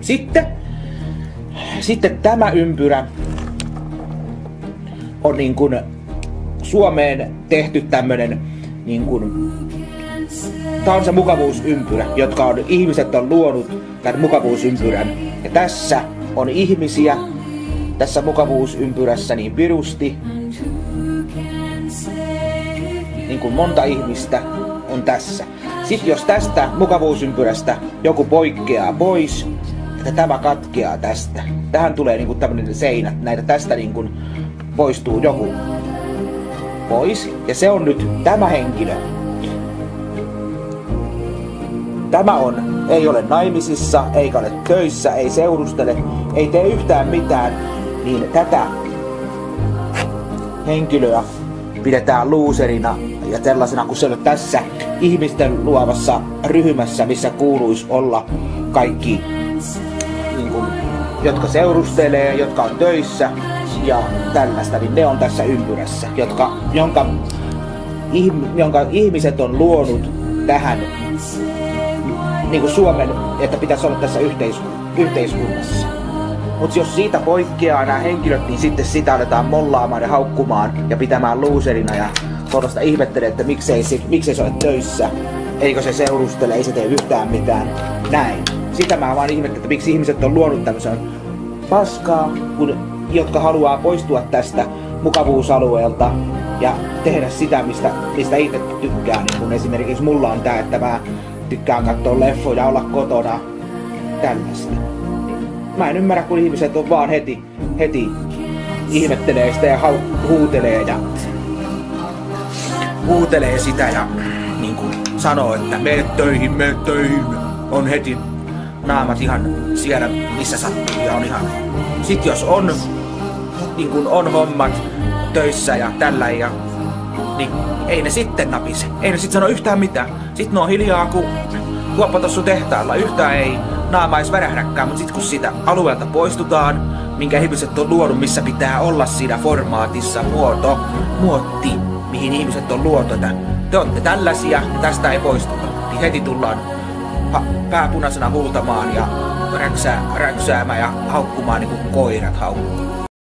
Sitten tämä ympyrä on niin kuin Suomeen tehty tämmönen niin kuin, tää on se mukavuusympyrä, ihmiset on luonut tämän mukavuusympyrän. Ja tässä on ihmisiä tässä mukavuusympyrässä niin pirusti. Niin kuin monta ihmistä on tässä. Sitten jos tästä mukavuusympyrästä joku poikkeaa pois, että tämä katkeaa tästä. Tähän tulee niin kuin tämmönen seinä, näitä tästä niin kuin poistuu joku pois. Ja se on nyt tämä henkilö. Tämä ei ole naimisissa, eikä ole töissä, ei seurustele, ei tee yhtään mitään, niin tätä henkilöä pidetään loserina ja sellaisena, kun se on tässä ihmisten luovassa ryhmässä, missä kuuluisi olla kaikki, niin kuin, jotka seurustelee, jotka on töissä ja tällaista, niin ne on tässä ympyrässä, jonka ihmiset on luonut tähän niin kuin Suomen, että pitäisi olla tässä yhteiskunnassa. Mutta jos siitä poikkeaa nämä henkilöt, niin sitten sitä aletaan mollaamaan ja haukkumaan ja pitämään loserina ja todesta ihmettelee, että miksei se ole töissä, eikö se seurustele, ei se tee yhtään mitään. Näin. Sitä mä vaan ihmettelen, että miksi ihmiset on luonut tämmöisen paskaa, jotka haluaa poistua tästä mukavuusalueelta ja tehdä sitä, mistä itse tykkää. Niin kun esimerkiksi mulla on tää, että mä tykkään katsoa leffoja ja olla kotona. Tällaista. Mä en ymmärrä, kun ihmiset on vaan heti ihmettelee sitä ja huutelee sitä ja niin kuin sanoo, että mene töihin, on heti naamat ihan siellä missä sattuu ja on ihan. Sit jos on, niin kuin on hommat töissä ja tällä ja niin ei ne sitten napise, ei ne sit sano yhtään mitään. Sit ne on hiljaa kuin kuoppa tossu tehtaalla, yhtään ei naamais värähdäkään, mutta sit kun siitä alueelta poistutaan, minkä ihmiset on luonut, missä pitää olla siinä formaatissa muotti, mihin ihmiset on luotu, että te olette tällaisia ja tästä ei poistuta, niin heti tullaan pää punaisena huutamaan ja räksäämään ja haukkumaan niin kuin koirat haukkuu.